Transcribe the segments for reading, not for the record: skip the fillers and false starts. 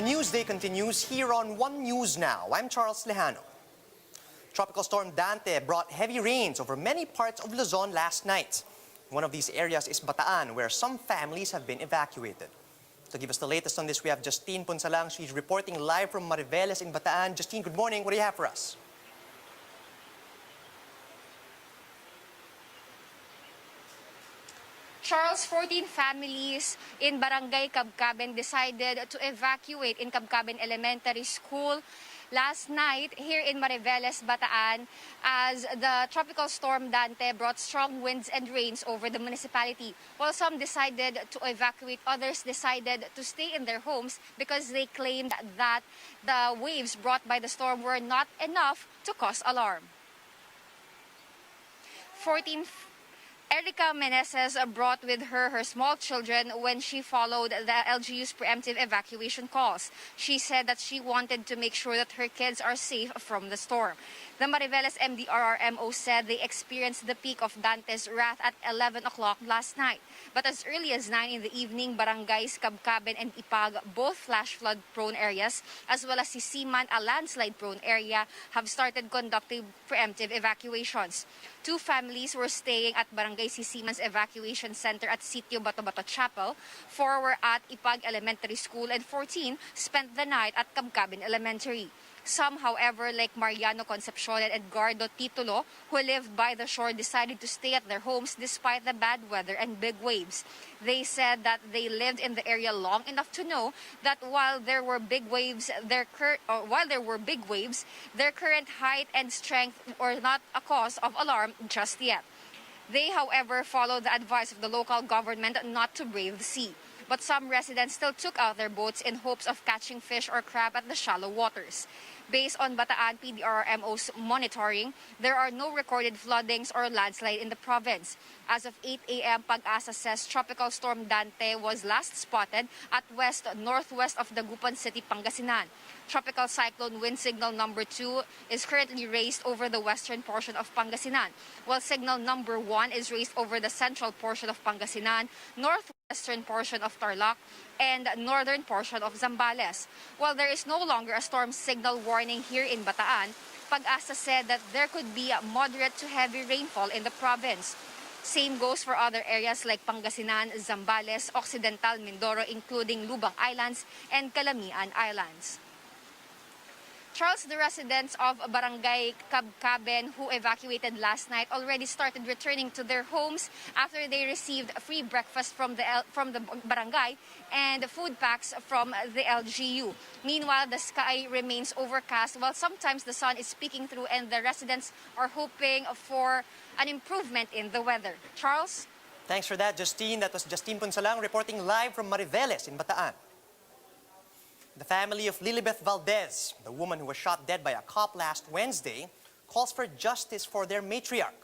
The news day continues here on One News Now. I'm Charles Lejano. Tropical storm Dante brought heavy rains over many parts of Luzon last night. One of these areas is Bataan, where some families have been evacuated. To give us the latest on this, we have Justine Punsalang. She's reporting live from Mariveles in Bataan. Justine, good morning. What do you have for us? Charles, 14 families in Barangay Cabcaben decided to evacuate in Cabcaben Elementary School last night here in Mariveles, Bataan, as the tropical storm Dante brought strong winds and rains over the municipality. While some decided to evacuate, others decided to stay in their homes because they claimed that the waves brought by the storm were not enough to cause alarm. Erica Meneses brought with her small children when she followed the LGU's preemptive evacuation calls. She said that she wanted to make sure that her kids are safe from the storm. The Mariveles MDRRMO said they experienced the peak of Dante's wrath at 11 o'clock last night. But as early as 9 in the evening, barangays Cabcaben and Ipag, both flash flood-prone areas, as well as Sisiman, a landslide-prone area, have started conducting preemptive evacuations. 2 families were staying at Barangay Sisiman's Evacuation Center at Sitio Bato-Bato Chapel, 4 were at Ipag Elementary School, and 14 spent the night at Cabcaben Elementary. Some, however, like Mariano Concepcion and Edgardo Titulo, who lived by the shore, decided to stay at their homes despite the bad weather and big waves. They said that they lived in the area long enough to know that while there were big waves, their current height and strength were not a cause of alarm just yet. They, however, followed the advice of the local government not to brave the sea. But some residents still took out their boats in hopes of catching fish or crab at the shallow waters. Based on Bataan PDRMO's monitoring, there are no recorded floodings or landslide in the province. As of 8 a.m., Pag-asa says Tropical Storm Dante was last spotted at west-northwest of Dagupan City, Pangasinan. Tropical Cyclone Wind Signal number 2 is currently raised over the western portion of Pangasinan, while Signal number 1 is raised over the central portion of Pangasinan, northwestern portion of Tarlac, and northern portion of Zambales. While there is no longer a storm signal warning here in Bataan, Pag-asa said that there could be a moderate to heavy rainfall in the province. Same goes for other areas like Pangasinan, Zambales, Occidental Mindoro, including Lubang Islands and Calamian Islands. Charles, the residents of Barangay Cabcaben who evacuated last night already started returning to their homes after they received free breakfast from the barangay and food packs from the LGU. Meanwhile, the sky remains overcast while sometimes the sun is peeking through, and the residents are hoping for an improvement in the weather. Charles? Thanks for that, Justine. That was Justine Punsalang reporting live from Mariveles in Bataan. The family of Lilibeth Valdez, the woman who was shot dead by a cop last Wednesday, calls for justice for their matriarch.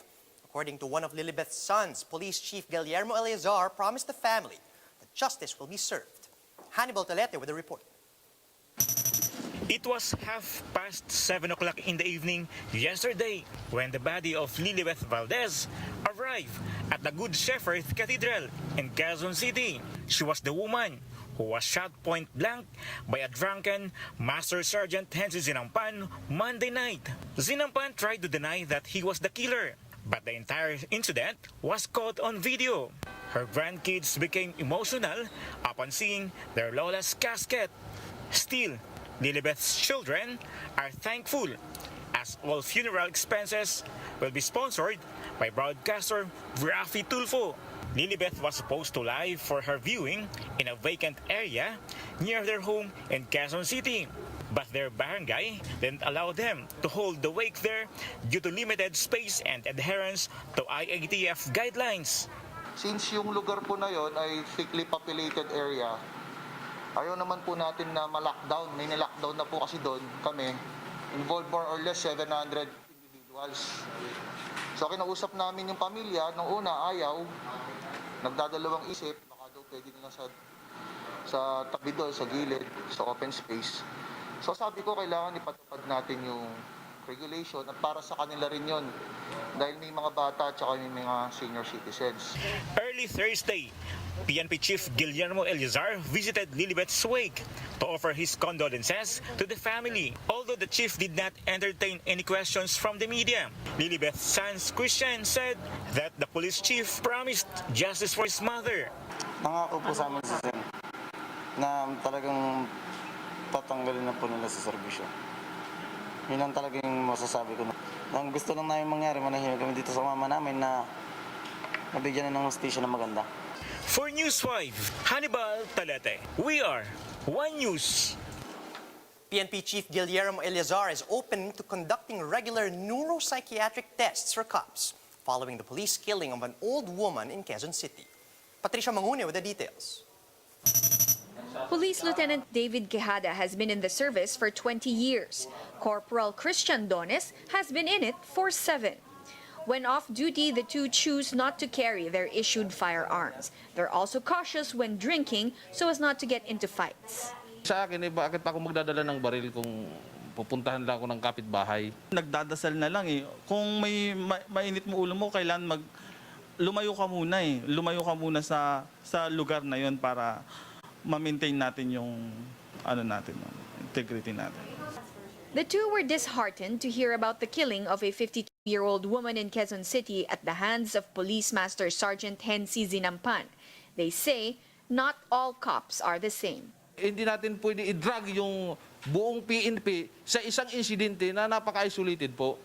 According to one of Lilibeth's sons, Police Chief Guillermo Eleazar promised the family that justice will be served. Hannibal Telete with a report. It was 7:30 o'clock in the evening yesterday when the body of Lilibeth Valdez arrived at the Good Shepherd Cathedral in Quezon City. She was the woman who was shot point blank by a drunken Master Sergeant Hensi Zinampan Monday night. Zinampan tried to deny that he was the killer, but the entire incident was caught on video. Her grandkids became emotional upon seeing their lola's casket. Still, Lilibeth's children are thankful as all funeral expenses will be sponsored by broadcaster Rafi Tulfo. Lilibeth was supposed to lie for her viewing in a vacant area near their home in Quezon City, but their barangay didn't allow them to hold the wake there due to limited space and adherence to IATF guidelines. Since yung lugar po na yon ay thickly populated area, ayaw naman po natin na ma-lockdown. May na-lockdown na po kasi doon kami. Involved more or less 700 individuals. So kinausap namin yung pamilya, nung una ayaw, nagdadalawang isip, baka daw pwede na sa tabi doon, sa gilid, sa open space. So sabi ko, kailangan ipatupad natin yung regulation at para sa kanila rin yon dahil may mga bata at saka may mga senior citizens. Early Thursday, PNP Chief Guillermo Eleazar visited Lilibeth's wake to offer his condolences to the family, although the chief did not entertain any questions from the media. Lilibeth's son's Christian said that the police chief promised justice for his mother. Nangako po sa amin si Sen na talagang tatanggalin na po nila sa serbisyo. Yun ang talagang masasabi ko. Ang gusto lang namin mangyari, manahimik kami dito sa mama namin na nabigyan na ng hostisya na maganda. For News 5, Hannibal Talete, we are One News. PNP Chief Guillermo Eleazar is open to conducting regular neuropsychiatric tests for cops following the police killing of an old woman in Quezon City. Patricia Mangune with the details. Police Lieutenant David Quijada has been in the service for 20 years. Corporal Christian Dones has been in it for 7. When off duty, the two choose not to carry their issued firearms. They're also cautious when drinking so as not to get into fights. Sa akin, bakit pa ako magdadala ng baril kung pupuntahan lang ako ng kapitbahay? Nagdadasal na lang eh. Kung may mainit mo ulo mo, kailangan lumayo ka muna eh. Lumayo ka muna sa lugar na yon para ma-maintain natin yung integrity natin. The two were disheartened to hear about the killing of a 52-year-old woman in Quezon City at the hands of Police Master Sergeant Hensi Zinampan. They say not all cops are the same. Hindi natin pwede i-drag yung buong PNP sa isang insidente na napaka-isolated po.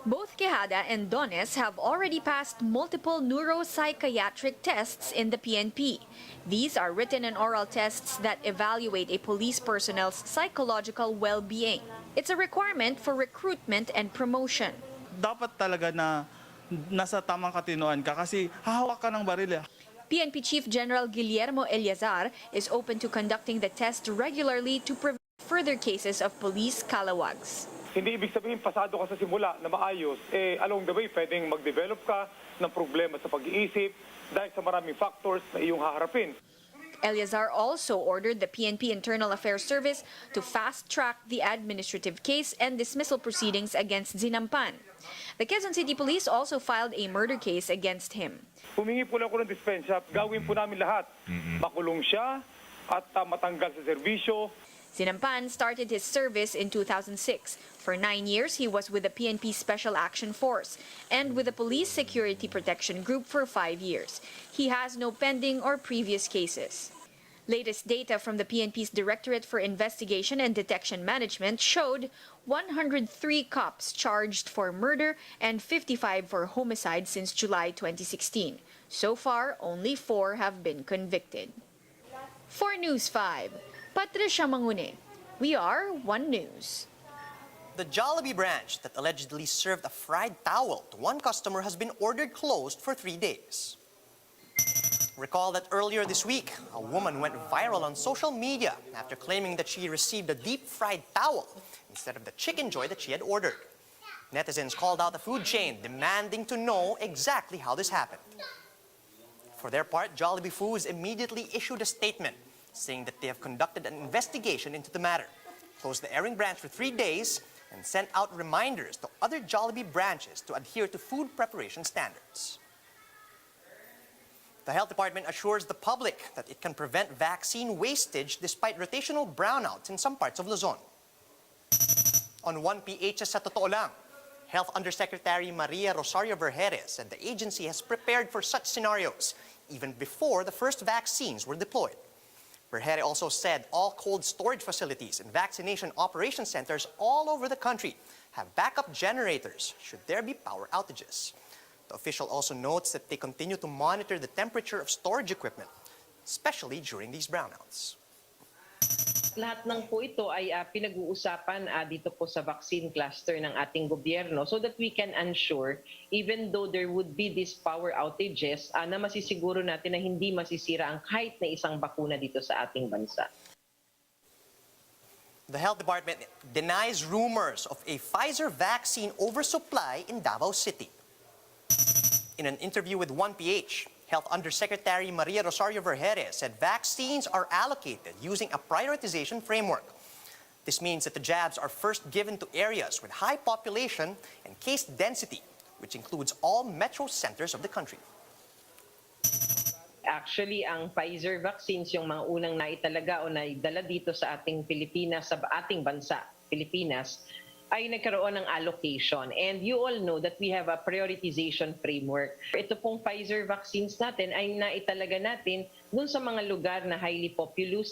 Both Quijada and Dones have already passed multiple neuropsychiatric tests in the PNP. These are written and oral tests that evaluate a police personnel's psychological well-being. It's a requirement for recruitment and promotion. Dapat talaga na nasa tamang katinoan ka kasi hahawak ka ng baril. PNP Chief General Guillermo Eleazar is open to conducting the test regularly to prevent further cases of police calawags. Hindi ibig sabihin pasado ka sa simula na maayos, along the way pwedeng mag-develop ka ng problema sa pag-iisip dahil sa maraming factors na iyong haharapin. Eleazar also ordered the PNP Internal Affairs Service to fast-track the administrative case and dismissal proceedings against Zinampan. The Quezon City Police also filed a murder case against him. Humingi po lang ako ng dispensya, gawin po namin lahat. Makulong siya at matanggal sa serbisyo. Zinampan started his service in 2006. For 9 years, he was with the PNP Special Action Force and with the Police Security Protection Group for 5 years. He has no pending or previous cases. Latest data from the PNP's Directorate for Investigation and Detection Management showed 103 cops charged for murder and 55 for homicide since July 2016. So far, only 4 have been convicted. For News 5, Patricia Mangune. We are One News. The Jollibee branch that allegedly served a fried towel to one customer has been ordered closed for 3 days. Recall that earlier this week, a woman went viral on social media after claiming that she received a deep-fried towel instead of the chicken joy that she had ordered. Netizens called out the food chain, demanding to know exactly how this happened. For their part, Jollibee Foods immediately issued a statement saying that they have conducted an investigation into the matter, closed the airing branch for 3 days, and sent out reminders to other Jollibee branches to adhere to food preparation standards. The health department assures the public that it can prevent vaccine wastage despite rotational brownouts in some parts of Luzon. On 1PH sa Totoo Lang, Health Undersecretary Maria Rosario Vergeres said the agency has prepared for such scenarios even before the first vaccines were deployed. Vergeres also said all cold storage facilities and vaccination operation centers all over the country have backup generators should there be power outages. The official also notes that they continue to monitor the temperature of storage equipment, especially during these brownouts. Lahat ng po ito ay pinag-uusapan dito po sa vaccine cluster ng ating gobyerno so that we can ensure, even though there would be these power outages, na masisiguro natin na hindi masisira ang kahit na isang bakuna dito sa ating bansa. The health department denies rumors of a Pfizer vaccine oversupply in Davao City. In an interview with 1PH, Health Undersecretary Maria Rosario Vergeres said vaccines are allocated using a prioritization framework. This means that the jabs are first given to areas with high population and case density, which includes all metro centers of the country. Actually, ang Pfizer vaccines, yung mga unang naitalaga o naidala dito sa ating Pilipinas, sa ating bansa, Pilipinas, ay nagkaroon ng allocation. And you all know that we have a prioritization framework. Ito pong Pfizer vaccines natin ay naitalaga natin dun sa mga lugar na highly populous,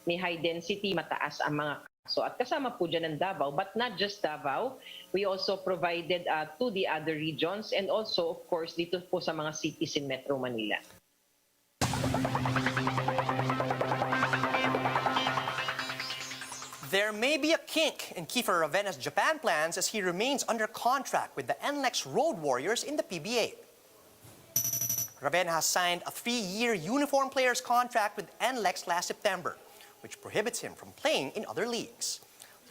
may high density, mataas ang mga kaso. At kasama po dyan ang Davao, but not just Davao. We also provided to the other regions and also, of course, dito po sa mga cities in Metro Manila. There may be a kink in Kiefer Ravena's Japan plans as he remains under contract with the NLEX Road Warriors in the PBA. Ravena has signed a 3-year uniform players contract with NLEX last September, which prohibits him from playing in other leagues.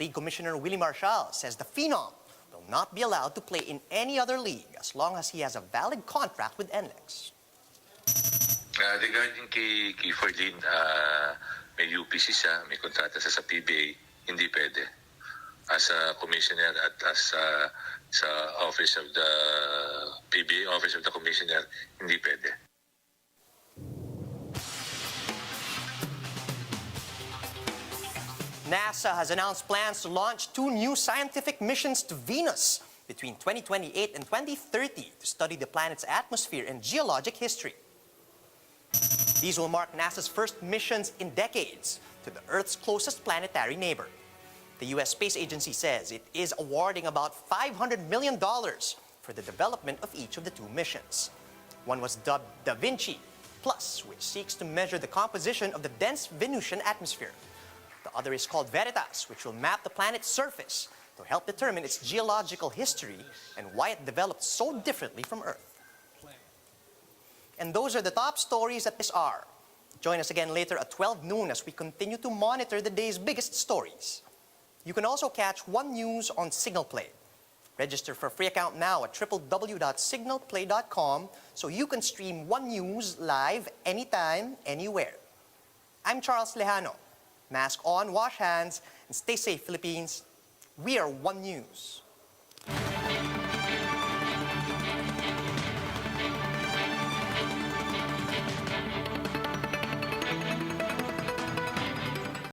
League Commissioner Willie Marshall says the Phenom will not be allowed to play in any other league as long as he has a valid contract with NLEX. Regarding kay Kiefer, may UPC siya, may kontrata siya sa PBA, hindi pwede. As a commissioner at as sa office of the PBA, office of the commissioner, hindi pwede. NASA has announced plans to launch 2 new scientific missions to Venus between 2028 and 2030 to study the planet's atmosphere and geologic history. These will mark NASA's first missions in decades to the Earth's closest planetary neighbor. The U.S. Space Agency says it is awarding about $500 million for the development of each of the 2 missions. One was dubbed Da Vinci Plus, which seeks to measure the composition of the dense Venusian atmosphere. The other is called Veritas, which will map the planet's surface to help determine its geological history and why it developed so differently from Earth. And those are the top stories at this hour. Join us again later at 12 noon as we continue to monitor the day's biggest stories. You can also catch One News on Signal Play. Register for a free account now at www.signalplay.com so you can stream One News live anytime, anywhere. I'm Charles Lejano. Mask on, wash hands, and stay safe, Philippines. We are One News.